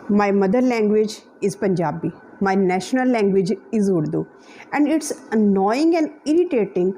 My mother language is Punjabi. My national language is Urdu. And it's annoying and irritating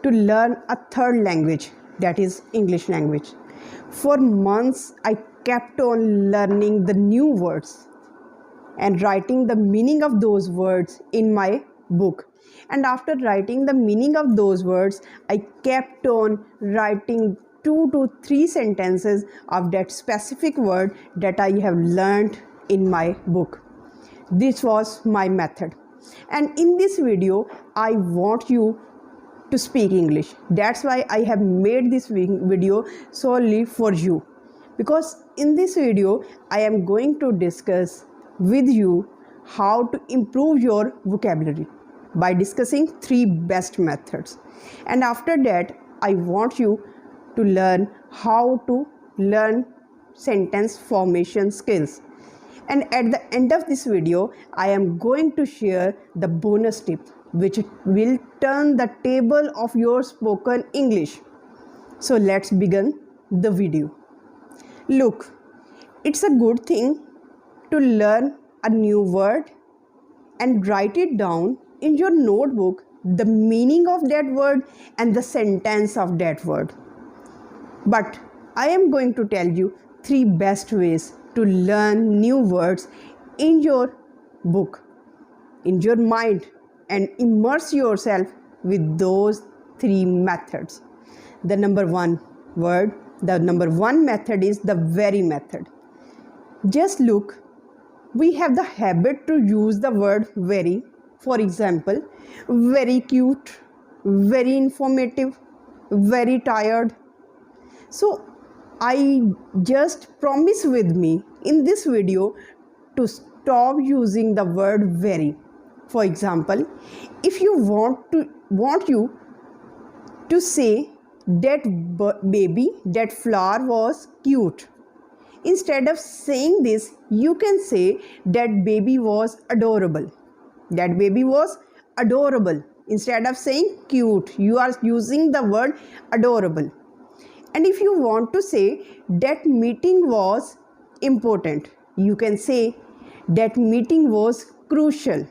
to learn a third language, that is English language. For months, I kept on learning the new words and writing the meaning of those words in my book. And after writing the meaning of those words, I kept on writing 2 to 3 sentences of that specific word that I have learned in my book. This was my method. And in this video, I want you to speak English. That's why I have made this video solely for you. Because in this video, I am going to discuss with you how to improve your vocabulary by discussing 3 best methods. And after that, I want you to learn how to learn sentence formation skills. And at the end of this video, I am going to share the bonus tip which will turn the table of your spoken English. So let's begin the video. Look, it's a good thing to learn a new word and write it down in your notebook, the meaning of that word and the sentence of that word. But I am going to tell you 3 best ways to learn new words in your book, in your mind, and immerse yourself with those 3 methods. The number 1 method is the very method. Just look, we have the habit to use the word very. For example, very cute, very informative, very tired. So I just promise with me in this video to stop using the word very. For example, if you want you to say that baby, that flower was cute. Instead of saying this, you can say that baby was adorable. That baby was adorable. Instead of saying cute, you are using the word adorable. And if you want to say that meeting was important, you can say that meeting was crucial.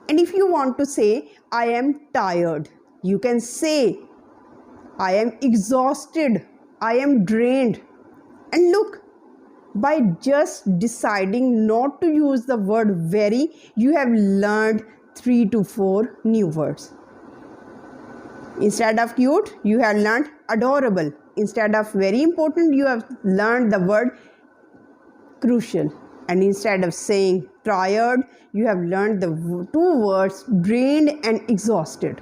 And if you want to say I am tired, you can say I am exhausted, I am drained. And look, by just deciding not to use the word very, you have learned 3 to 4 new words. Instead of cute, you have learned adorable. Instead of very important, you have learned the word crucial. And instead of saying tired, you have learned the 2 words drained and exhausted.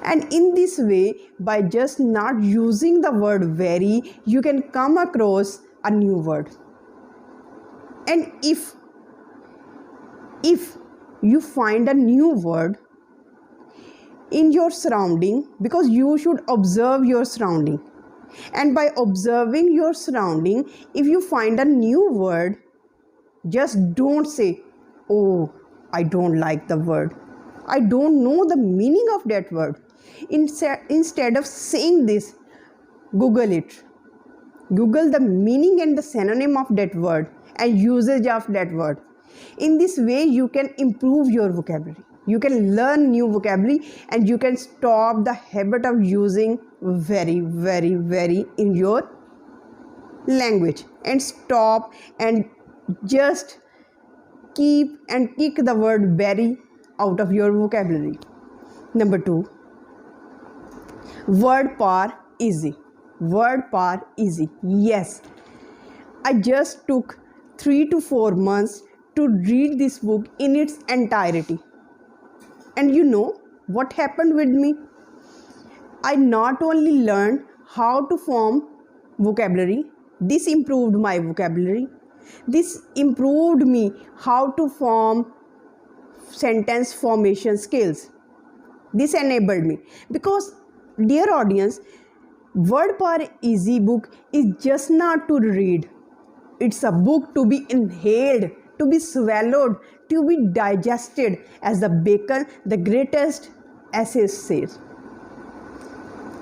And in this way, by just not using the word very, you can come across a new word. And if you find a new word in your surrounding, because you should observe your surrounding, and by observing your surrounding, if you find a new word, just don't say, oh, I don't like the word, I don't know the meaning of that word. Instead of saying this, Google it. Google the meaning and the synonym of that word and usage of that word. In this way, you can improve your vocabulary. You can learn new vocabulary and you can stop the habit of using very, very, very in your language, and stop and just keep and kick the word very out of your vocabulary. Number 2, word power easy. Word power easy. Yes, I just took 3 to 4 months to read this book in its entirety. And you know what happened with me? I not only learned how to form vocabulary, this improved my vocabulary. This improved me how to form sentence formation skills. This enabled me. Because, dear audience, Word Power Easy book is just not to read. It's a book to be inhaled, to be swallowed, to be digested, as the Bacon, the greatest essayist, says.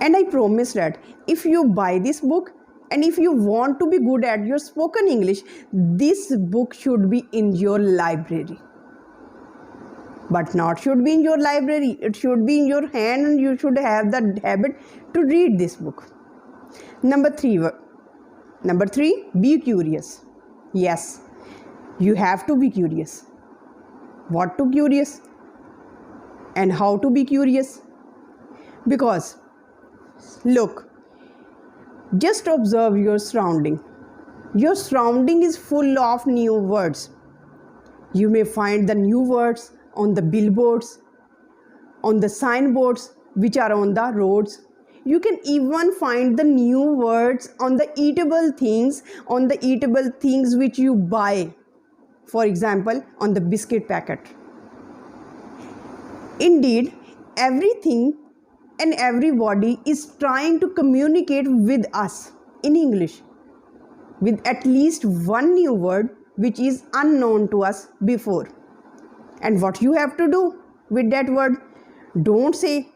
And I promise that if you buy this book, And if you want to be good at your spoken English, this book should be in your library. But not should be in your library, it should be in your hand, and you should have the habit to read this book. Number three, be curious. Yes, you have to be curious. What to curious? And how to be curious? Because, look, just observe your surrounding. Your surrounding is full of new words. You may find the new words on the billboards, on the signboards which are on the roads. You can even find the new words on the eatable things, which you buy. For example, on the biscuit packet. Indeed, everything and everybody is trying to communicate with us in English with at least one new word which is unknown to us before. And what you have to do with that word? Don't say,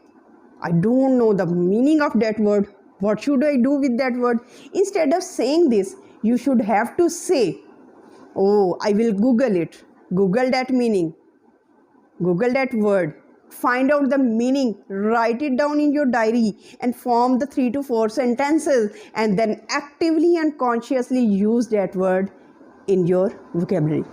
I don't know the meaning of that word. What should I do with that word? Instead of saying this, you should have to say, oh, I will Google it. Google that meaning. Google that word. Find out the meaning, write it down in your diary and form the 3 to 4 sentences, and then actively and consciously use that word in your vocabulary.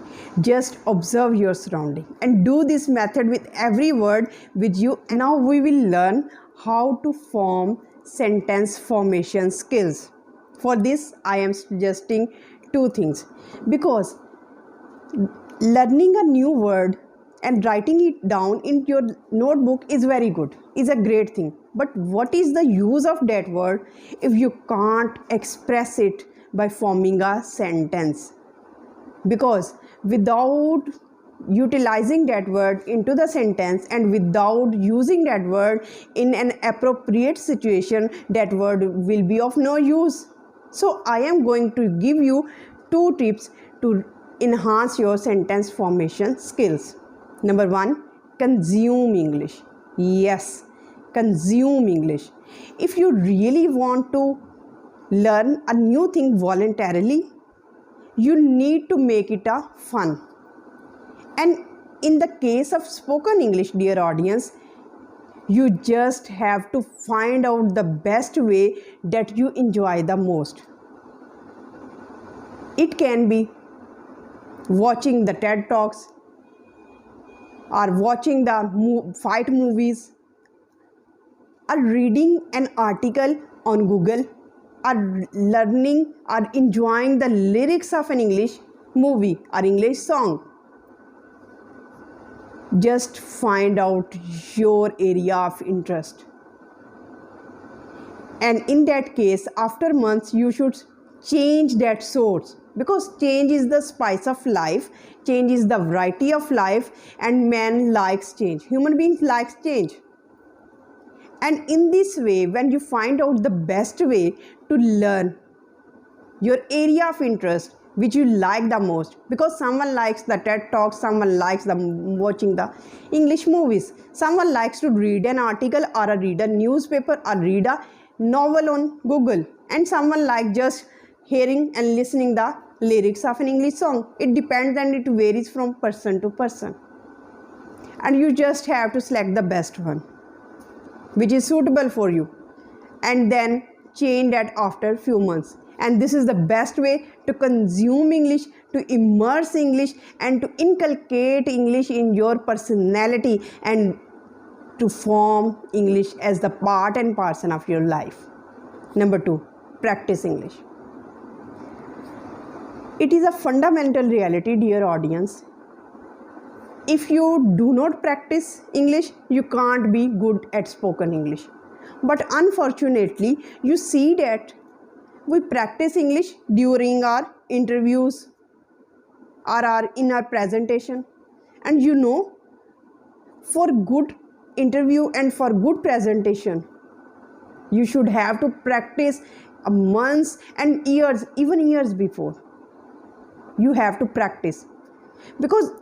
Just observe your surrounding and do this method with every word with you. Now we will learn how to form sentence formation skills. For this, I am suggesting 2 things, because learning a new word and writing it down in your notebook is very good, is a great thing. But what is the use of that word if you can't express it by forming a sentence? Because without utilizing that word into the sentence and without using that word in an appropriate situation, that word will be of no use. So I am going to give you 2 tips to enhance your sentence formation skills. Number 1, consume English. Yes, consume English. If you really want to learn a new thing voluntarily, you need to make it a fun. And in the case of spoken English, dear audience, you just have to find out the best way that you enjoy the most. It can be watching the TED Talks, or watching the fight movies, or reading an article on Google, or learning or enjoying the lyrics of an English movie or English song. Just find out your area of interest. And in that case, after months, you should change that source, because change is the spice of life, change is the variety of life, and man likes change. Human beings likes change. And in this way, when you find out the best way to learn your area of interest, which you like the most, because someone likes the TED Talks, someone likes watching the English movies, someone likes to read an article or read a newspaper or read a novel on Google, and someone likes just hearing and listening the lyrics of an English song. It depends and it varies from person to person. And you just have to select the best one, which is suitable for you, and then change that after few months. And this is the best way to consume English, to immerse English, and to inculcate English in your personality, and to form English as the part and parcel of your life. Number 2, practice English. It is a fundamental reality, dear audience. If you do not practice English, you can't be good at spoken English. But unfortunately, you see that we practice English during our interviews or in our presentation. And you know, for good interview and for good presentation, you should have to practice months and years, even years before. You have to practice, because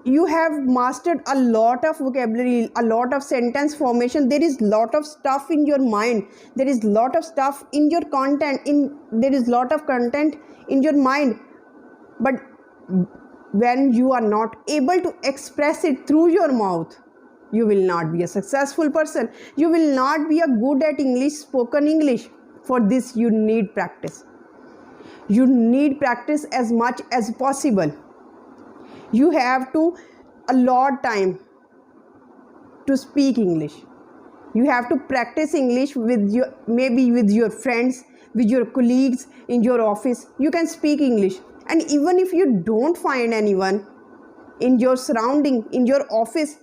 you have mastered a lot of vocabulary, a lot of sentence formation. There is lot of stuff in your mind. There is lot of stuff in your content. There is lot of content in your mind. But when you are not able to express it through your mouth, you will not be a successful person. You will not be a good at English, spoken English. For this, you need practice. You need practice as much as possible. You have to allot time to speak English. You have to practice English with maybe with your friends, with your colleagues in your office. You can speak English. And even if you don't find anyone in your surrounding, in your office,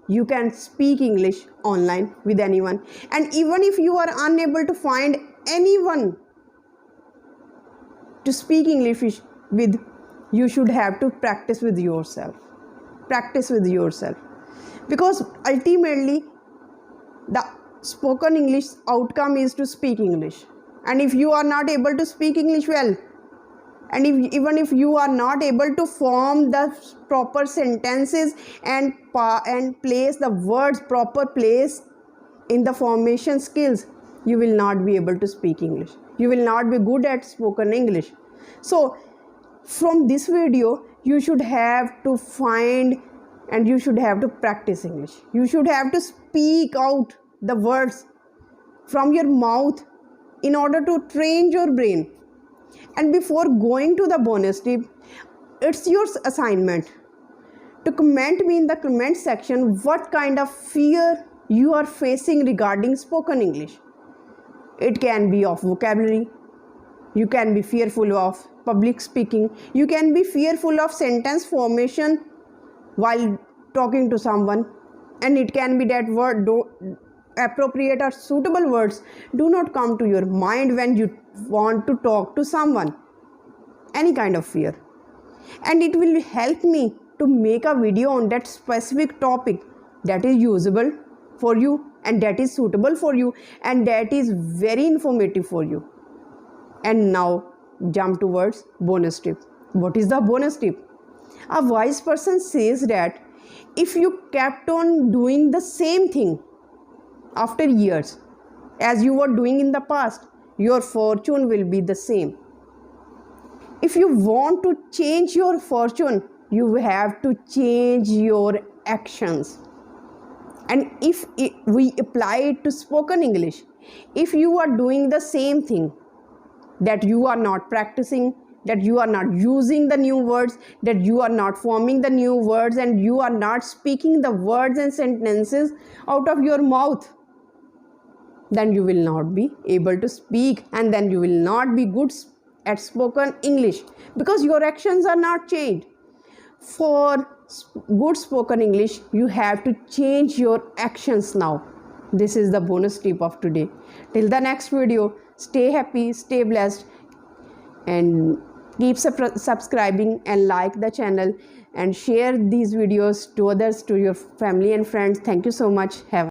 you can speak English online with anyone. And even if you are unable to find anyone to speak English with, you should have to practice with yourself. Practice with yourself. Because ultimately, the spoken English outcome is to speak English. And if you are not able to speak English well, and even if you are not able to form the proper sentences and place the words proper place in the formation skills, you will not be able to speak English. You will not be good at spoken English. So from this video, you should have to find and you should have to practice English. You should have to speak out the words from your mouth in order to train your brain. And before going to the bonus tip, it's your assignment to comment me in the comment section what kind of fear you are facing regarding spoken English. It can be of vocabulary. You can be fearful of public speaking. You can be fearful of sentence formation while talking to someone. And it can be that appropriate or suitable words do not come to your mind when you want to talk to someone. Any kind of fear. And it will help me to make a video on that specific topic that is usable for you and that is suitable for you and that is very informative for you. And now jump towards bonus tip. What is the bonus tip? A wise person says that if you kept on doing the same thing after years as you were doing in the past, your fortune will be the same. If you want to change your fortune, you have to change your actions. And if we apply it to spoken English, if you are doing the same thing, that you are not practicing, that you are not using the new words, that you are not forming the new words, and you are not speaking the words and sentences out of your mouth, then you will not be able to speak and then you will not be good at spoken English because your actions are not changed. For good spoken English, you have to change your actions now. This is the bonus tip of today. Till the next video, stay happy, stay blessed, and keep subscribing and like the channel and share these videos to others, to your family and friends. Thank you so much.